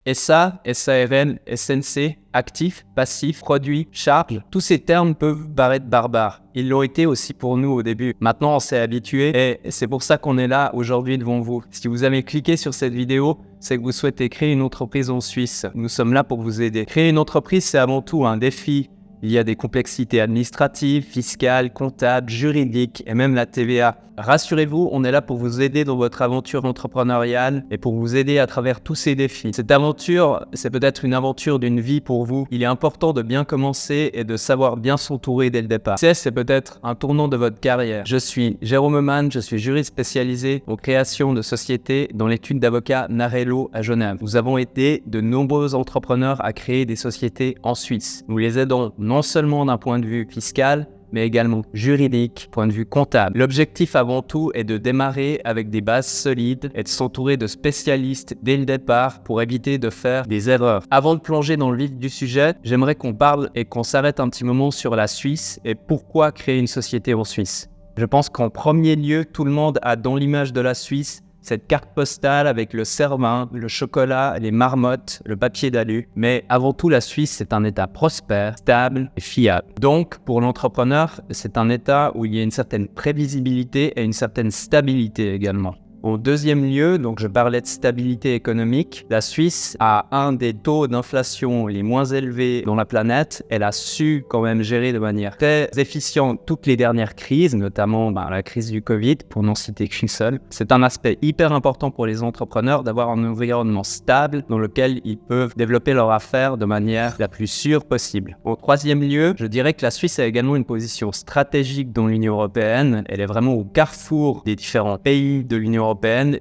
SA, SARL, SNC, actif, passif, produit, charge, tous ces termes peuvent paraître barbares. Ils l'ont été aussi pour nous au début. Maintenant, on s'est habitué et c'est pour ça qu'on est là aujourd'hui devant vous. Si vous avez cliqué sur cette vidéo, c'est que vous souhaitez créer une entreprise en Suisse. Nous sommes là pour vous aider. Créer une entreprise, c'est avant tout un défi. Il y a des complexités administratives, fiscales, comptables, juridiques et même la TVA. Rassurez-vous, on est là pour vous aider dans votre aventure entrepreneuriale et pour vous aider à travers tous ces défis. Cette aventure, c'est peut-être une aventure d'une vie pour vous. Il est important de bien commencer et de savoir bien s'entourer dès le départ. C'est peut-être un tournant de votre carrière. Je suis Jérôme Mann, je suis juriste spécialisé en création de sociétés dans l'étude d'avocat Narello à Genève. Nous avons aidé de nombreux entrepreneurs à créer des sociétés en Suisse. Nous les aidons non seulement d'un point de vue fiscal, mais également juridique, point de vue comptable. L'objectif avant tout est de démarrer avec des bases solides et de s'entourer de spécialistes dès le départ pour éviter de faire des erreurs. Avant de plonger dans le vif du sujet, j'aimerais qu'on parle et qu'on s'arrête un petit moment sur la Suisse et pourquoi créer une société en Suisse. Je pense qu'en premier lieu, tout le monde a dans l'image de la Suisse cette carte postale avec le cervin, le chocolat, les marmottes, le papier d'alu. Mais avant tout, la Suisse, c'est un État prospère, stable et fiable. Donc, pour l'entrepreneur, c'est un État où il y a une certaine prévisibilité et une certaine stabilité également. En deuxième lieu, donc je parlais de stabilité économique, la Suisse a un des taux d'inflation les moins élevés dans la planète. Elle a su quand même gérer de manière très efficiente toutes les dernières crises, notamment la crise du Covid, pour n'en citer qu'une seule. C'est un aspect hyper important pour les entrepreneurs d'avoir un environnement stable dans lequel ils peuvent développer leur affaire de manière la plus sûre possible. En troisième lieu, je dirais que la Suisse a également une position stratégique dans l'Union européenne. Elle est vraiment au carrefour des différents pays de l'Union européenne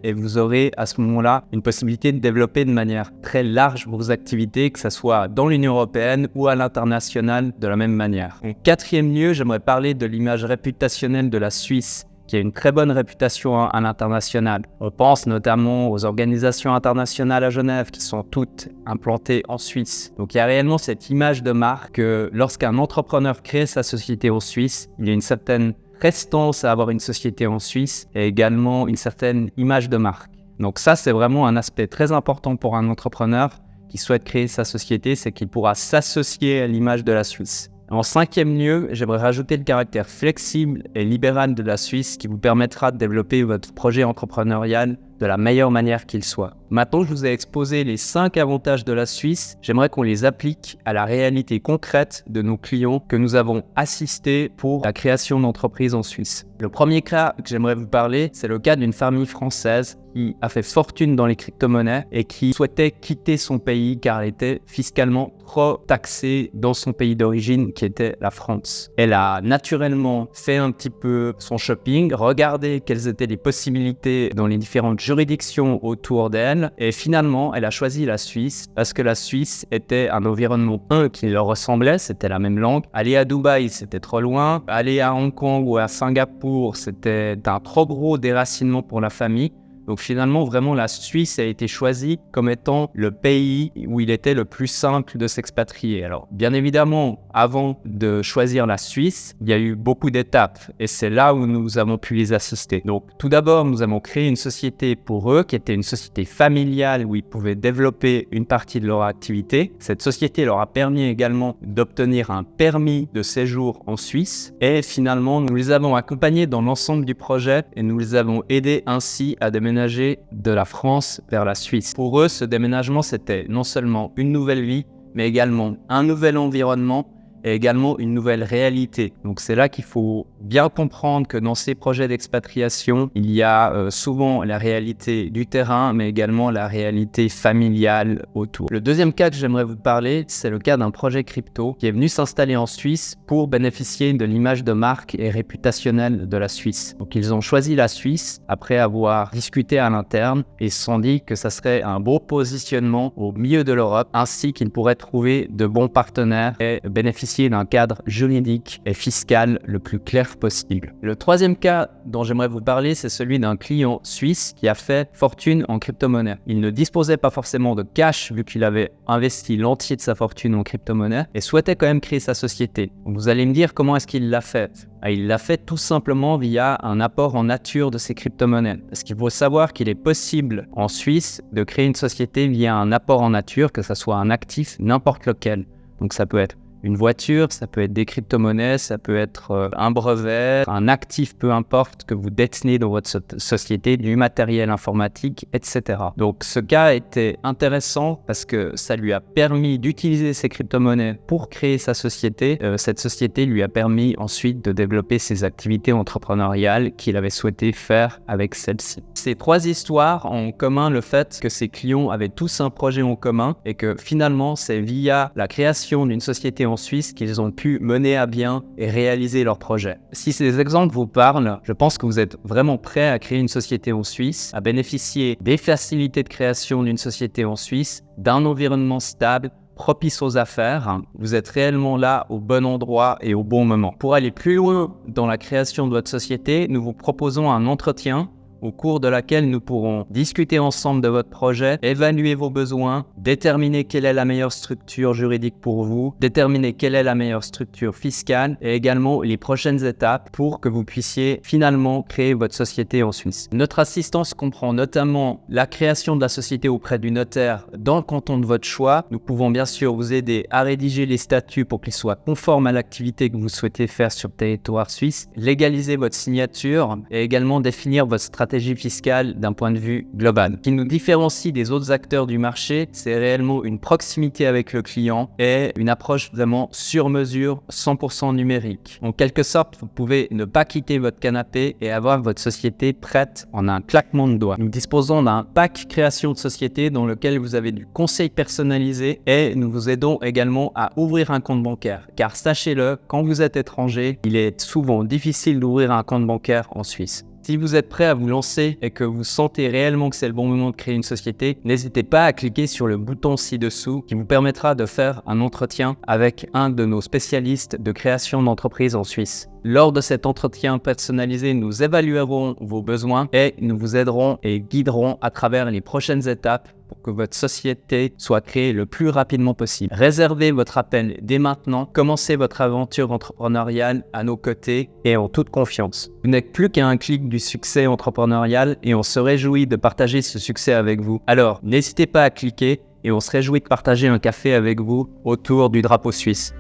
et vous aurez à ce moment-là une possibilité de développer de manière très large vos activités, que ce soit dans l'Union européenne ou à l'international de la même manière. En quatrième lieu, j'aimerais parler de l'image réputationnelle de la Suisse, qui a une très bonne réputation à l'international. On pense notamment aux organisations internationales à Genève qui sont toutes implantées en Suisse. Donc il y a réellement cette image de marque que lorsqu'un entrepreneur crée sa société en Suisse, il y a une certaine prestance à avoir une société en Suisse et également une certaine image de marque. Donc ça, c'est vraiment un aspect très important pour un entrepreneur qui souhaite créer sa société, c'est qu'il pourra s'associer à l'image de la Suisse. En cinquième lieu, j'aimerais rajouter le caractère flexible et libéral de la Suisse qui vous permettra de développer votre projet entrepreneurial de la meilleure manière qu'il soit. Maintenant, je vous ai exposé les 5 avantages de la Suisse. J'aimerais qu'on les applique à la réalité concrète de nos clients que nous avons assistés pour la création d'entreprises en Suisse. Le premier cas que j'aimerais vous parler, c'est le cas d'une famille française qui a fait fortune dans les crypto-monnaies et qui souhaitait quitter son pays car elle était fiscalement trop taxée dans son pays d'origine qui était la France. Elle a naturellement fait un petit peu son shopping, regardé quelles étaient les possibilités dans les différentes juridictions autour d'elle et finalement elle a choisi la Suisse parce que la Suisse était un environnement qui leur ressemblait, c'était la même langue. Aller à Dubaï, c'était trop loin. Aller à Hong Kong ou à Singapour, c'était un trop gros déracinement pour la famille. Donc finalement, vraiment, la Suisse a été choisie comme étant le pays où il était le plus simple de s'expatrier. Alors, bien évidemment, avant de choisir la Suisse, il y a eu beaucoup d'étapes et c'est là où nous avons pu les assister. Donc, tout d'abord, nous avons créé une société pour eux qui était une société familiale où ils pouvaient développer une partie de leur activité. Cette société leur a permis également d'obtenir un permis de séjour en Suisse et finalement, nous les avons accompagnés dans l'ensemble du projet et nous les avons aidés ainsi à déménager de la France vers la Suisse. Pour eux, ce déménagement, c'était non seulement une nouvelle vie, mais également un nouvel environnement et également une nouvelle réalité. Donc c'est là qu'il faut bien comprendre que dans ces projets d'expatriation, il y a souvent la réalité du terrain, mais également la réalité familiale autour. Le deuxième cas que j'aimerais vous parler, c'est le cas d'un projet crypto qui est venu s'installer en Suisse pour bénéficier de l'image de marque et réputationnelle de la Suisse. Donc ils ont choisi la Suisse après avoir discuté à l'interne et se sont dit que ça serait un beau positionnement au milieu de l'Europe, ainsi qu'ils pourraient trouver de bons partenaires et bénéficier bénéficier d'un cadre juridique et fiscal le plus clair possible. Le troisième cas dont j'aimerais vous parler, c'est celui d'un client suisse qui a fait fortune en crypto-monnaie. Il ne disposait pas forcément de cash vu qu'il avait investi l'entier de sa fortune en crypto-monnaie et souhaitait quand même créer sa société. Vous allez me dire comment est-ce qu'il l'a fait ? Il l'a fait tout simplement via un apport en nature de ses crypto-monnaies. Parce qu'il faut savoir qu'il est possible en Suisse de créer une société via un apport en nature, que ce soit un actif n'importe lequel. Donc ça peut être une voiture, ça peut être des crypto-monnaies, ça peut être un brevet, un actif, peu importe, que vous détenez dans votre société, du matériel informatique, etc. Donc ce cas était intéressant parce que ça lui a permis d'utiliser ces crypto-monnaies pour créer sa société. Cette société lui a permis ensuite de développer ses activités entrepreneuriales qu'il avait souhaité faire avec celle-ci. Ces trois histoires ont en commun le fait que ces clients avaient tous un projet en commun et que finalement c'est via la création d'une société en Suisse qu'ils ont pu mener à bien et réaliser leur projet. Si ces exemples vous parlent, je pense que vous êtes vraiment prêt à créer une société en Suisse, à bénéficier des facilités de création d'une société en Suisse, d'un environnement stable, propice aux affaires. Vous êtes réellement là au bon endroit et au bon moment. Pour aller plus loin dans la création de votre société, nous vous proposons un entretien au cours de laquelle nous pourrons discuter ensemble de votre projet, évaluer vos besoins, déterminer quelle est la meilleure structure juridique pour vous, déterminer quelle est la meilleure structure fiscale et également les prochaines étapes pour que vous puissiez finalement créer votre société en Suisse. Notre assistance comprend notamment la création de la société auprès du notaire dans le canton de votre choix. Nous pouvons bien sûr vous aider à rédiger les statuts pour qu'ils soient conformes à l'activité que vous souhaitez faire sur le territoire suisse, légaliser votre signature et également définir votre stratégie fiscale d'un point de vue global. Ce qui nous différencie des autres acteurs du marché, c'est réellement une proximité avec le client et une approche vraiment sur mesure, 100% numérique. En quelque sorte, vous pouvez ne pas quitter votre canapé et avoir votre société prête en un claquement de doigts. Nous disposons d'un pack création de société dans lequel vous avez du conseil personnalisé et nous vous aidons également à ouvrir un compte bancaire. Car sachez-le, quand vous êtes étranger, il est souvent difficile d'ouvrir un compte bancaire en Suisse. Si vous êtes prêt à vous lancer et que vous sentez réellement que c'est le bon moment de créer une société, n'hésitez pas à cliquer sur le bouton ci-dessous qui vous permettra de faire un entretien avec un de nos spécialistes de création d'entreprise en Suisse. Lors de cet entretien personnalisé, nous évaluerons vos besoins et nous vous aiderons et guiderons à travers les prochaines étapes pour que votre société soit créée le plus rapidement possible. Réservez votre appel dès maintenant, commencez votre aventure entrepreneuriale à nos côtés et en toute confiance. Vous n'êtes plus qu'à un clic du succès entrepreneurial et on se réjouit de partager ce succès avec vous. Alors, n'hésitez pas à cliquer et on se réjouit de partager un café avec vous autour du drapeau suisse.